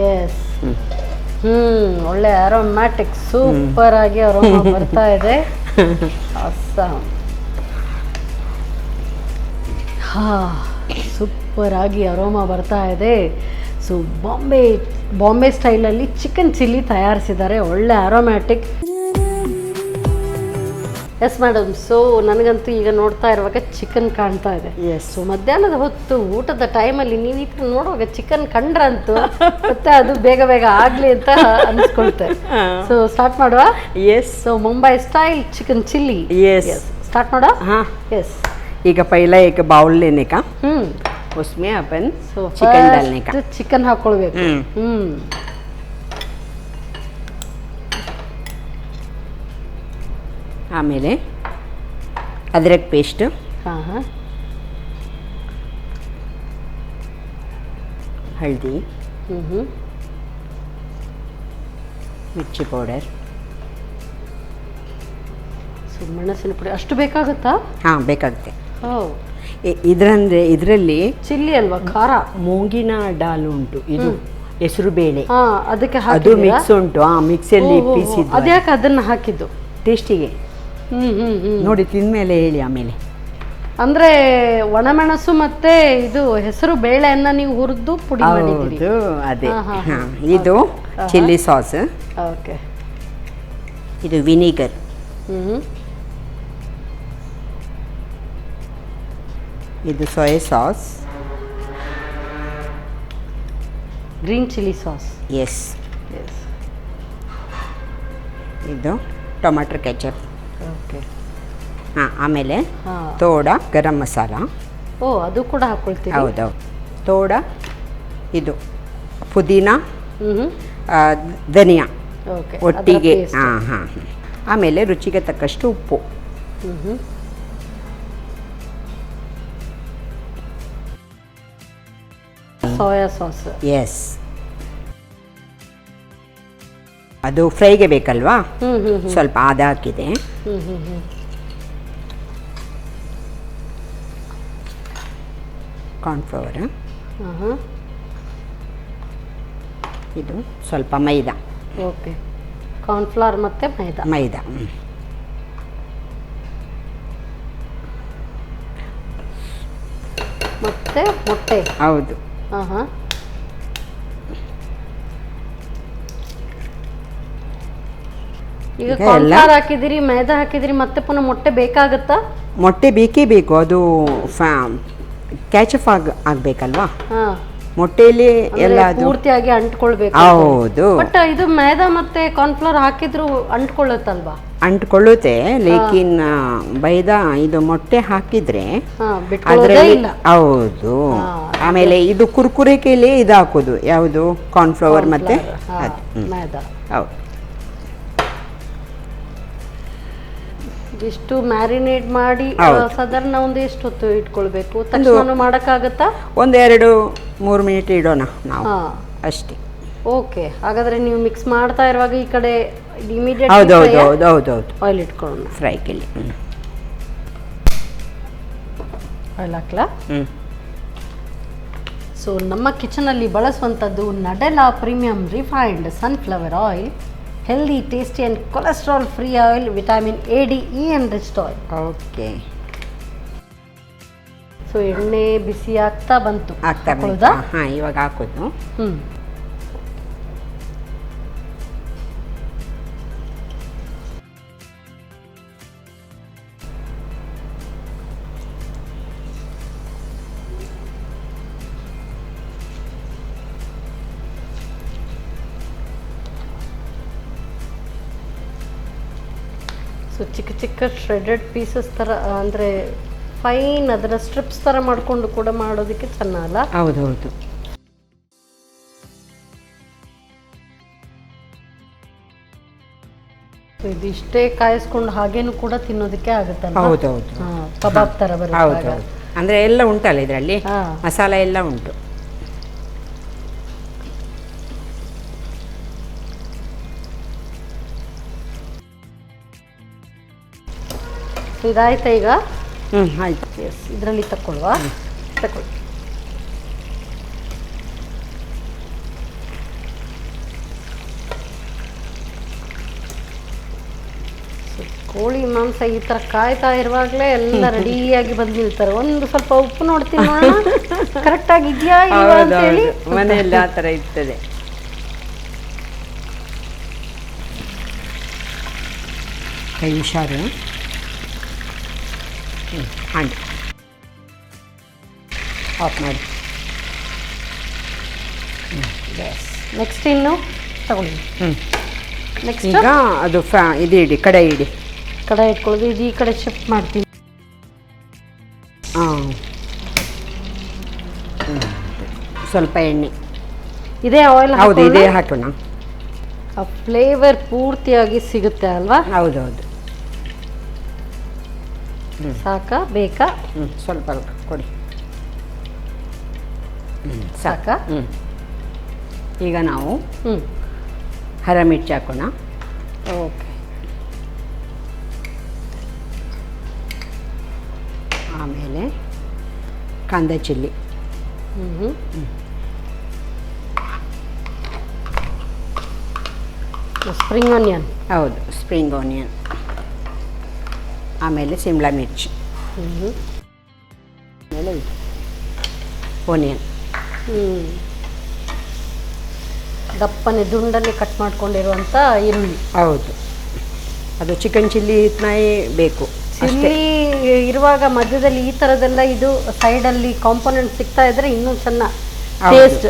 S. ಒಳ್ಳೆ aromatic super ಆಗಿ aroma ಬರ್ತಾ ಇದೆ. ಸೂಪರ್ ಆಗಿ ಅರೋಮಾ ಬರ್ತಾ ಇದೆ. ಸೊ ಬಾಂಬೆ ಸ್ಟೈಲಲ್ಲಿ ಚಿಕನ್ ಚಿಲ್ಲಿ ತಯಾರಿಸಿದ್ದಾರೆ. ಒಳ್ಳೆ ಅರೋಮ್ಯಾಟಿಕ್. Yes madam. ಸೊ ನನಗಂತೂ ಈಗ ನೋಡ್ತಾ ಇರುವಾಗ ಚಿಕನ್ ಕಾಣ್ತಾ ಇದೆ. ಸೊ ಮಧ್ಯಾಹ್ನದ ಹೊತ್ತು ಊಟದ ಟೈಮಲ್ಲಿ ನೀವು ಈ ಥರ ನೋಡುವಾಗ ಚಿಕನ್ ಕಂಡ್ರಂತೂ ಮತ್ತೆ ಅದು ಬೇಗ ಬೇಗ ಆಗಲಿ ಅಂತ ಅನಿಸ್ಕೊಳ್ತೇವೆ. ಸೊ ಸ್ಟಾರ್ಟ್ ಮಾಡುವ. Yes. So Mumbai style chicken chilli. Yes. Start करो. हाँ. यस. एक पहला एक बाउल लेने का. उसमें अपन चिकन डालने का. चिकन ಹಾಕೊಳ್ಳಬೇಕು. ಆಮೇಲೆ ಅದ್ರಕ್ ಪೇಸ್ಟ್. ಹಳದಿ. ಮಿರ್ಚಿ ಪೌಡರ್. ಮೆಣಸಿನ ಪುಡಿ ಅಷ್ಟು ಬೇಕಾಗುತ್ತಾ? ಹಾಂ, ಬೇಕಾಗುತ್ತೆ. ಇದರಲ್ಲಿ ಚಿಲ್ಲಿ ಅಲ್ವಾ, ಖಾರ. ಮೂಂಗಿನ ಡಾಲ್ ಉಂಟು, ಇದು ಹೆಸರು ಬೇಳೆ, ಅದಕ್ಕೆ ಅದು ಮಿಕ್ಸ್ ಉಂಟು. ಮಿಕ್ಸಿಯಲ್ಲಿ ಪೀಸಿದ್ದು. ಅದ್ಯಾಕೆ ಅದನ್ನು ಹಾಕಿದ್ದು? ಟೇಸ್ಟಿಗೆ. ನೋಡಿ ತಿಂದ್ಮೇಲೆ ಹೇಳಿ ಆಮೇಲೆ. ಅಂದ್ರೆ ಒಣಮೆಣಸು ಮತ್ತೆ ಇದು ಹೆಸರು ಬೇಳೆಯನ್ನ ನೀವು ಹುರಿದು ಪುಡಿ ಮಾಡಿದ್ದೀರಿ? ಅದೇ. ಇದು ಚಿಲ್ಲಿ ಸಾಸ್. ಓಕೆ. ಇದು ವಿನಿಗರ್. ಇದು soya sauce. Green chilli sauce. Yes. ಇದು ಟೊಮ್ಯಾಟೊ ಕೆಚಪ್. ಓಕೆ. ಆಮೇಲೆ ತೋಡ ಗರಂ ಮಸಾಲ. ಅದು ಕೂಡ ಹಾಕೊಳ್ತೀವಿ? ಹೌದೌದು. ತೋಡ, ಇದು ಪುದೀನ, ಧನಿಯಾ ಒಟ್ಟಿಗೆ. ಆಮೇಲೆ ರುಚಿಗೆ ತಕ್ಕಷ್ಟು ಉಪ್ಪು. Soya sauce. ಎಸ್. ಅದು ಫ್ರೈಗೆ ಬೇಕಲ್ವಾ, ಸ್ವಲ್ಪ ಅದು ಹಾಕಿದೆ. ಕಾರ್ನ್ಫ್ಲವರ್. ಇದು ಸ್ವಲ್ಪ ಮೈದಾ. ಓಕೆ. ಕಾರ್ನ್ಫ್ಲವರ್ ಮತ್ತೆ ಮೈದಾ. ಮತ್ತೆ ಮೊಟ್ಟೆ. ಹೌದು. ಈಗ ಕಾರ್ನ್ಫ್ಲವರ್ ಹಾಕಿದಿರಿ, ಮೈದಾ ಹಾಕಿದಿರಿ, ಮತ್ತೆ ಪುನಃ ಮೊಟ್ಟೆ ಬೇಕಾಗುತ್ತಾ? ಮೊಟ್ಟೆ ಬೇಕೇ ಬೇಕು, ಅದು ಕ್ಯಾಚಪ್ ಆಗಬೇಕಲ್ವಾ. ಮೊಟ್ಟೆಯಲ್ಲಿ ಎಲ್ಲ ಪೂರ್ತಿಯಾಗಿ ಅಂಟ್ಕೊಳ್ಬೇಕು. ಹೌದು. ಬಟ್ ಇದು ಮೈದಾ ಮತ್ತೆ ಕಾರ್ನ್ಫ್ಲವರ್ ಹಾಕಿದ್ರು ಅಂಟ್ಕೊಳ್ಳುತ್ತಲ್ವಾ? ಅಂಟ್ಕೊಳ್ಳುತ್ತೆ, ಲೇಕಿನ್ ಮೈದಾ ಇದು ಮೊಟ್ಟೆ ಹಾಕಿದ್ರೆ ಅದರಲ್ಲಿ. ಹೌದು. ಆಮೇಲೆ ಇದು ಕುರ್ಕುರೆಕೆಯಲ್ಲಿ ಇದು ಹಾಕೋದು ಯಾವುದು, ಕಾರ್ನ್ಫ್ಲವರ್ ಮತ್ತೆ ಮೈದಾ. ಹೌದು. ಇಷ್ಟು ಮ್ಯಾರಿನೇಟ್ ಮಾಡಿ ಸಾಧಾರಣ ಒಂದು ಎಷ್ಟು ಹೊತ್ತು ಇಟ್ಕೊಳ್ಬೇಕು? ತಕ್ಷಣ ಮಾಡಕ್ಕಾಗತ್ತಾ? 1-2-3 ಮಿನಿಟ್ ಇಡೋಣ ನಾವು ಅಷ್ಟೇ. ಓಕೆ. ಹಾಗಾದ್ರೆ ನೀವು ಮಿಕ್ಸ್ ಮಾಡ್ತಾ ಇರುವಾಗ ಈ ಕಡೆ ಇಮಿಡಿಯೇಟ್ ಆಯಿಲ್ ಇಟ್ಕೊಳ್ಳೋಣ. ಫ್ರೈಗೆಲ್ಲಿ ಆಯಿಲ್ ಹಾಕ್ಲಾ? ಸೊ ನಮ್ಮ ಕಿಚನಲ್ಲಿ ಬಳಸುವಂಥದ್ದು ನಡೆಲಾ premium refined sunflower oil. Healthy, tasty and cholesterol free oil, vitamin AD, E enriched oil. Okay. So ಎಣ್ಣೆ ಬಿಸಿ ಆಗ್ತಾ ಬಂತು. ಇವಾಗ ಹಾಕೋದು. ಸೊ ಚಿಕ್ಕ ಚಿಕ್ಕ ಶ್ರೆಡೆಡ್ ಪೀಸಸ್ ಥರ, ಅಂದರೆ ಫೈನ್ ಅದರ ಸ್ಟ್ರಿಪ್ಸ್ ಥರ ಮಾಡಿಕೊಂಡು ಕೂಡ ಮಾಡೋದಕ್ಕೆ ಚೆನ್ನಾಗಲ್ಲ? ಹೌದೌದು. ಇದಿಷ್ಟೇ ಕಾಯಿಸ್ಕೊಂಡು ಹಾಗೇನು ಕೂಡ ತಿನ್ನೋದಕ್ಕೆ ಆಗುತ್ತಲ್ಲ? ಹೌದೌದು. ಕಬಾಬ್ ಥರ ಬರುತ್ತೆ. ಅಂದರೆ ಎಲ್ಲ ಉಂಟಲ್ಲ ಇದರಲ್ಲಿ, ಮಸಾಲ ಎಲ್ಲ ಉಂಟು. ಇದಾಯ್ತಾ ಈಗ? ಆಯ್ತು. ಎಸ್. ಇದರಲ್ಲಿ ತಗೊಳ್ಳುವ. ತಗೊಳ್ಳಿ. ಕೋಳಿ ಮಾಂಸ ಈ ಥರ ಕಾಯ್ತಾ ಇರುವಾಗಲೇ ಎಲ್ಲ ರೆಡಿಯಾಗಿ ಬಂದು ನಿಲ್ತಾರೆ. ಒಂದು ಸ್ವಲ್ಪ ಉಪ್ಪು ನೋಡ್ತೀನಿ ನೋಡೋಣ ಕರೆಕ್ಟಾಗಿ ಇದೆಯಾ ಇಲ್ವಾ ಅಂತೇಳಿ. ಮನೆಯಲ್ಲಿ ಆ ಥರ ಇರ್ತದೆ. ಕೈ ಹುಷಾರು. ಹಾಂಡಿ ಆಫ್ ಮಾಡಿ. ನೆಕ್ಸ್ಟ್ ಇನ್ನು ತಗೊಳ್ಳಿ. ನೆಕ್ಸ್ಟ್ ಈಗ ಅದು ಇದು ಇಡಿ, ಕಡೆ ಇಡಿ. ಕಡೆ ಇಟ್ಕೊಳ್ಳೋದು. ಇದು ಈ ಕಡೆ ಶಿಫ್ಟ್ ಮಾಡ್ತೀನಿ. ಹಾಂ, ಸ್ವಲ್ಪ ಎಣ್ಣೆ. ಇದೇ ಆಯಿಲ್? ಹೌದು, ಇದೇ ಹಾಕೋಣ. ಆ ಫ್ಲೇವರ್ ಪೂರ್ತಿಯಾಗಿ ಸಿಗುತ್ತೆ ಅಲ್ವಾ? ಹೌದೌದು. ಸಾಕಾ ಬೇಕಾ? ಸ್ವಲ್ಪ ಕೊಡಿ. ಸಾಕಾ? ಈಗ ನಾವು ಹರಮಿರ್ಚಿ ಹಾಕೋಣ. ಓಕೆ. ಆಮೇಲೆ ಕಾಂದ ಚಿಲ್ಲಿ. Spring onion. ಹೌದು, ಸ್ಪ್ರಿಂಗ್ ಆನಿಯನ್. ಆಮೇಲೆ ಸಿಮ್ಲಾ ಮಿರ್ಚಿ. ಆಮೇಲೆ ಆನಿಯನ್. ದಪ್ಪನೆ ದುಂಡಲ್ಲಿ ಕಟ್ ಮಾಡ್ಕೊಂಡಿರುವಂಥ ಈರುಳ್ಳಿ. ಹೌದು, ಅದು ಚಿಕನ್ ಚಿಲ್ಲಿ ಇತ್ನಾಯಿ ಬೇಕು. ಚಿಲ್ಲಿ ಇರುವಾಗ ಮಧ್ಯದಲ್ಲಿ ಈ ಥರದ್ದೆಲ್ಲ ಇದು ಸೈಡಲ್ಲಿ ಕಾಂಪೊನೆಂಟ್ ಸಿಗ್ತಾ ಇದ್ರೆ ಇನ್ನೂ ಚೆನ್ನಾಗಿ ಟೇಸ್ಟ್.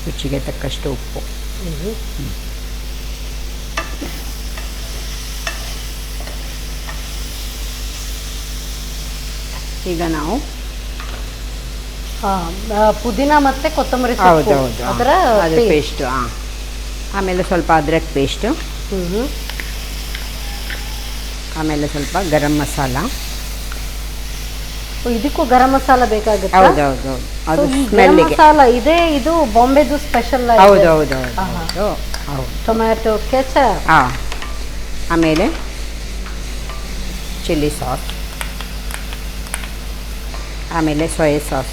ರುಚಿಗೆ ತಕ್ಕಷ್ಟು ಉಪ್ಪು. ಈಗ ನಾವು ಪುದೀನ ಮತ್ತು ಕೊತ್ತಂಬರಿ. ಹೌದೌದು, ಅದರ ಅದು ಪೇಸ್ಟು. ಆಮೇಲೆ ಸ್ವಲ್ಪ ಅದ್ರಕ್ ಪೇಸ್ಟು. ಆಮೇಲೆ ಸ್ವಲ್ಪ ಗರಂ ಮಸಾಲ. ಇದಕ್ಕೂ ಗರಂ ಮಸಾಲ ಬೇಕಾಗುತ್ತೆ? ಹೌದೌದು, ಅದು ಗರಂ ಮಸಾಲ ಇದೆ. ಇದು ಬಾಂಬೆದು ಸ್ಪೆಷಲ್. ಹೌದೌದು ಹೌದು. Tomato ketchup. ಆಮೇಲೆ ಚಿಲ್ಲಿ ಸಾಸ್. ಆಮೇಲೆ soya sauce,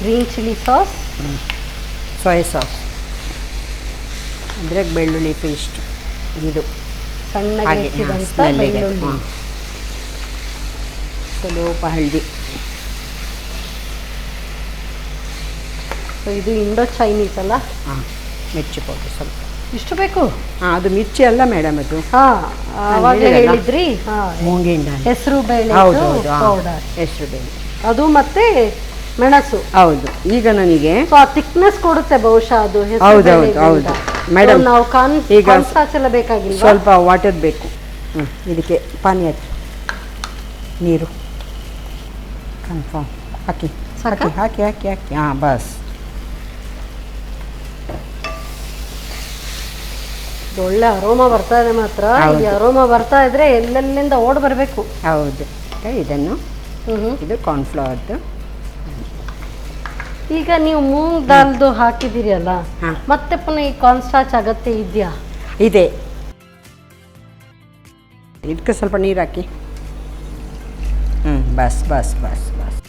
green chilli sauce, soya sauce, ಅದ್ರಾಗ ಬೆಳ್ಳುಳ್ಳಿ ಪೇಸ್ಟ್. ಇದು ಸಣ್ಣಗೆ ಸ್ಮೆಲ್ಲಿಗೆ. ಸ್ವಲ್ಪ ಹಳದಿ. ಇದು ಇಂಡೋ ಚೈನೀಸ್ ಅಲ್ಲ? ಮಿರ್ಚಿ ಪೌಡರ್ ಸ್ವಲ್ಪ. ಇಷ್ಟು ಬೇಕು? ಅದು ಮಿರ್ಚಿ ಅಲ್ಲ ಮೇಡಮ್, ಅದು ಅವಾಗಲೇ ಹೇಳಿದ್ರಿ. ಮೂಂಗಿನ ಹೆಸರು ಬೇಳೆ ಪೌಡರ್. ಹೆಸರು ಬೇಳೆ ಅದು ಮತ್ತೆ ಮೆಣಸು. ಹೌದು. ಈಗ ನನಗೆ ಥಿಕ್ನೆಸ್ ಕೊಡುತ್ತೆ ಬಹುಶಃ ಅದು. ಹೌದೌದು ಹೌದು ಮೇಡಮ್. ನಾವು ಈಗ ಎಲ್ಲ ಬೇಕಾಗಿಲ್ಲ, ಸ್ವಲ್ಪ ವಾಟರ್ ಬೇಕು. ಇದಕ್ಕೆ ಪಾನಿ ಹಾಕಿ, ನೀರು ಕನ್ಫರ್ಮ್ ಹಾಕಿ ಹಾಕಿ ಹಾಕಿ ಹಾಕಿ ಹಾಕಿ. ಬಸ್. ಒಳ್ಳೆ ಅರೋಮಾ ಬರ್ತಾ ಇದೆ ಮಾತ್ರ. ಈ ಅರೋಮಾ ಬರ್ತಾ ಇದ್ರೆ ಎಲ್ಲೆಲ್ಲಿಂದ ಓಡ್ ಬರಬೇಕು. ಹೌದು. ಇದನ್ನು ಇದು ಕಾರ್ನ್ಫ್ಲವರ್ದು. ಈಗ ನೀವು ಮೂಂಗ್ ದಾಲ್ದು ಹಾಕಿದ್ದೀರಿ ಅಲ್ಲ, ಮತ್ತೆ ಪುನಃ ಈ ಕಾರ್ನ್ಸ್ಟಾರ್ಚ್ ಅಗತ್ಯ ಇದೆಯಾ? ಇದೆ. ಇದಕ್ಕೆ ಸ್ವಲ್ಪ ನೀರು ಹಾಕಿ. ಬಸ್ ಬಸ್ ಬಸ್ ಬಸ್.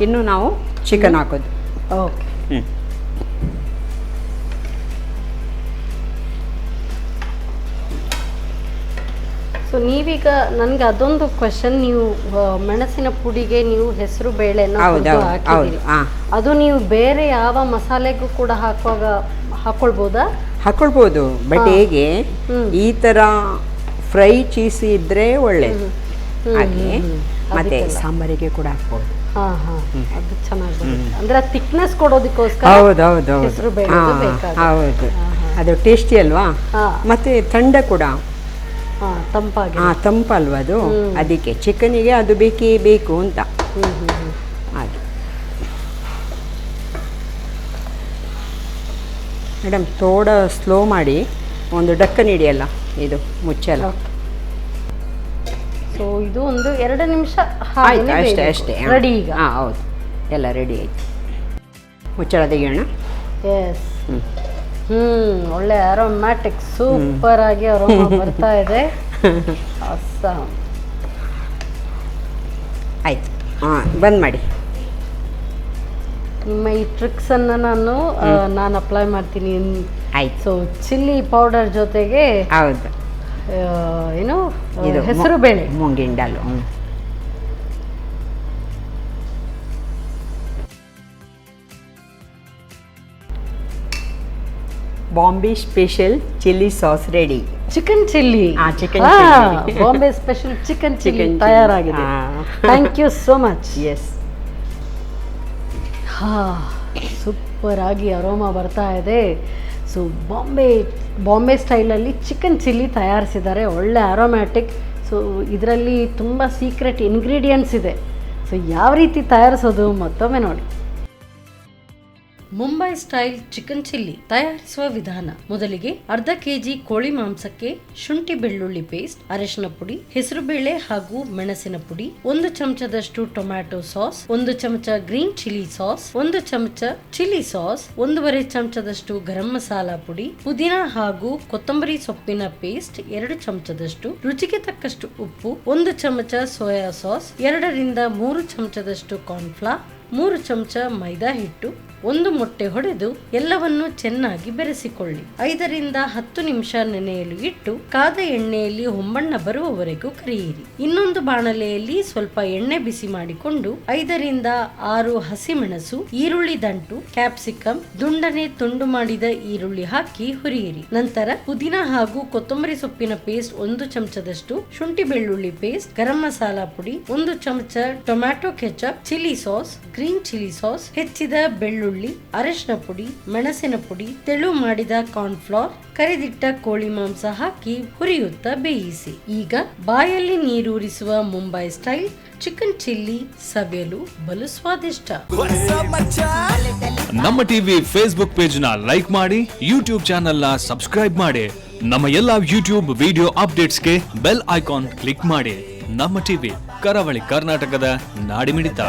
ಇನ್ನು ನಾವು ಚಿಕನ್ ಹಾಕೋದು. ಓಕೆ. ಸೊ ನೀವೀಗ ನನಗೆ ಅದೊಂದು ಕ್ವೆಶನ್, ನೀವು ಮೆಣಸಿನ ಪುಡಿಗೆ ನೀವು ಹೆಸರು ಬೇಳೆನ ಹಾಕಿದ್ದೀರಿ, ಅದು ನೀವು ಬೇರೆ ಯಾವ ಮಸಾಲೆಗೂ ಕೂಡ ಹಾಕೊಳ್ಬೋದಾ? ಹಾಕೊಳ್ಬೋದು, ಬಟ್ ಹೇಗೆ ಈ ಥರ ಫ್ರೈ ಚೀಸ್ ಇದ್ರೆ ಒಳ್ಳೇದು. ಹಾಗೆ ಮತ್ತೆ ಸಾಂಬಾರಿಗೆ ಕೂಡ ಹಾಕ್ಬೋದು. ಅದು ಚೆನ್ನಾಗಿ ಅಂದ್ರೆ ಥಿಕ್ನೆಸ್ ಕೊಡೋದಕ್ಕೋಸ್ಕರ. ಹೌದೌದು ಹೌದು. ಅದು ಟೇಸ್ಟಿ ಅಲ್ವಾ, ಮತ್ತೆ ಥಂಡ ಕೂಡ. ತಂಪಲ್ವ ಅದು, ಅದಕ್ಕೆ ಚಿಕನಿಗೆ ಅದು ಬೇಕೇ ಬೇಕು ಅಂತ. ಹಾಗೆ ಮೇಡಮ್, ಥೋಡ ಸ್ಲೋ ಮಾಡಿ ಒಂದು ಡಕ್ಕನ್ ಹಿಡಿಯಲ್ಲ, ಇದು ಮುಚ್ಚಲ್ಲ. ಸೊ ಇದು ಒಂದು 2 ನಿಮಿಷ ಆಯ್ತು, ಅಷ್ಟೇ ಅಷ್ಟೇ. ರೆಡಿ ಈಗ? ಹೌದು, ಎಲ್ಲ ರೆಡಿ ಆಯ್ತು. ಮುಚ್ಚಳ ತೆಗೆಯೋಣ. ಎಸ್. ಒಳ್ಳೆ ಅರೋಮ್ಯಾಟಿಕ್ ಸೂಪರ್ ಆಗಿ ಅರೋಮಾ ಬರ್ತಾ ಇದೆ. awesome. ಆಯ್ತು, ಬಂದ್ ಮಾಡಿ. ನಿಮ್ಮ ಈ ಟ್ರಿಕ್ಸ್ ಅನ್ನ ನಾನು ಅಪ್ಲೈ ಮಾಡ್ತೀನಿ. ಆಯ್ತು. ಸೊ ಚಿಲ್ಲಿ ಪೌಡರ್ ಜೊತೆಗೆ ಹೌದು, ಏನು ಇದು ಹೆಸರು ಬೇಳೆ, ಮುಂಗಿಂಡಲು. Bombay special chilli sauce ready. Chicken chilli, Bombay special chicken chilli ತಯಾರಾಗಿದೆ. Thank you so much. Yes, super ಆಗಿ ಅರೋಮಾ ಬರ್ತಾ ಇದೆ. ಸೊ ಬಾಂಬೆ ಸ್ಟೈಲಲ್ಲಿ ಚಿಕನ್ ಚಿಲ್ಲಿ ತಯಾರಿಸಿದ್ದಾರೆ, ಒಳ್ಳೆ ಅರೋಮ್ಯಾಟಿಕ್. ಸೊ ಇದರಲ್ಲಿ ತುಂಬ ಸೀಕ್ರೆಟ್ ಇಂಗ್ರೀಡಿಯೆಂಟ್ಸ್ ಇದೆ. ಸೊ ಯಾವ ರೀತಿ ತಯಾರಿಸೋದು ಮತ್ತೊಮ್ಮೆ ನೋಡಿ. ಮುಂಬೈ ಸ್ಟೈಲ್ ಚಿಕನ್ ಚಿಲ್ಲಿ ತಯಾರಿಸುವ ವಿಧಾನ. ಮೊದಲಿಗೆ ಅರ್ಧ ಕೆಜಿ ಕೋಳಿ ಮಾಂಸಕ್ಕೆ ಶುಂಠಿ ಬೆಳ್ಳುಳ್ಳಿ ಪೇಸ್ಟ್, ಅರಿಶಿನ ಪುಡಿ, ಹೆಸರು ಬೇಳೆ ಹಾಗೂ ಮೆಣಸಿನ ಪುಡಿ, 1 ಚಮಚದಷ್ಟು ಟೊಮ್ಯಾಟೊ ಸಾಸ್, 1 ಚಮಚ ಗ್ರೀನ್ ಚಿಲ್ಲಿ ಸಾಸ್, 1 ಚಮಚ ಚಿಲ್ಲಿ ಸಾಸ್, 1.5 ಚಮಚದಷ್ಟು ಗರಂ ಮಸಾಲಾ ಪುಡಿ, ಪುದೀನ ಹಾಗೂ ಕೊತ್ತಂಬರಿ ಸೊಪ್ಪಿನ ಪೇಸ್ಟ್ 2 ಚಮಚದಷ್ಟು, ರುಚಿಗೆ ತಕ್ಕಷ್ಟು ಉಪ್ಪು, 1 ಚಮಚ ಸೋಯಾ ಸಾಸ್, 2 ರಿಂದ 3 ಚಮಚದಷ್ಟು ಕಾರ್ನ್ಫ್ಲವರ್, 3 ಚಮಚ ಮೈದಾ ಹಿಟ್ಟು, 1 ಮೊಟ್ಟೆ ಹೊಡೆದು ಎಲ್ಲವನ್ನು ಚೆನ್ನಾಗಿ ಬೆರೆಸಿಕೊಳ್ಳಿ. 5 ರಿಂದ 10 ನಿಮಿಷ ನೆನೆಯಲು ಇಟ್ಟು ಕಾದ ಎಣ್ಣೆಯಲ್ಲಿ ಹೊಂಬಣ್ಣ ಬರುವವರೆಗೂ ಕರಿಯಿರಿ. ಇನ್ನೊಂದು ಬಾಣಲೆಯಲ್ಲಿ ಸ್ವಲ್ಪ ಎಣ್ಣೆ ಬಿಸಿ ಮಾಡಿಕೊಂಡು 5 ರಿಂದ 6 ಹಸಿಮೆಣಸು, ಈರುಳ್ಳಿ ದಂಟು, ಕ್ಯಾಪ್ಸಿಕಮ್, ದುಂಡನೆ ತುಂಡು ಮಾಡಿದ ಈರುಳ್ಳಿ ಹಾಕಿ ಹುರಿಯಿರಿ. ನಂತರ ಪುದೀನ ಹಾಗೂ ಕೊತ್ತಂಬರಿ ಸೊಪ್ಪಿನ ಪೇಸ್ಟ್ 1 ಚಮಚದಷ್ಟು, ಶುಂಠಿ ಬೆಳ್ಳುಳ್ಳಿ ಪೇಸ್ಟ್, ಗರಂ ಮಸಾಲಾ ಪುಡಿ, 1 ಚಮಚ tomato ketchup, chilli sauce, green chilli sauce, ಹೆಚ್ಚಿದ ಬೆಳ್ಳುಳ್ಳಿ, ಅರಿಶಿನ ಪುಡಿ, ಮೆಣಸಿನ ಪುಡಿ, ತೆಳು ಮಾಡಿದ ಕಾರ್ನ್ಫ್ಲವರ್, ಕರಿದಿಟ್ಟ ಕೋಳಿ ಮಾಂಸ ಹಾಕಿ ಹುರಿಯುತ್ತಾ ಬೇಯಿಸಿ. ಈಗ ಬಾಯಲ್ಲಿ ನೀರೂರಿಸುವ ಮುಂಬೈ ಸ್ಟೈಲ್ ಚಿಕನ್ ಚಿಲ್ಲಿ ಸವಿಯಲು ಬಲು ಸ್ವಾದಿಷ್ಟ. ನಮ್ಮ ಟಿವಿ ಫೇಸ್ಬುಕ್ ಪೇಜ್ ನ ಲೈಕ್ ಮಾಡಿ, ಯೂಟ್ಯೂಬ್ ಚಾನೆಲ್ ನ ಸಬ್ಸ್ಕ್ರೈಬ್ ಮಾಡಿ. ನಮ್ಮ ಎಲ್ಲಾ ಯೂಟ್ಯೂಬ್ ವಿಡಿಯೋ ಅಪ್ಡೇಟ್ಸ್ಗೆ ಬೆಲ್ ಐಕಾನ್ ಕ್ಲಿಕ್ ಮಾಡಿ. ನಮ್ಮ ಟಿವಿ, ಕರಾವಳಿ ಕರ್ನಾಟಕದ ನಾಡಿಮಿಡಿತ.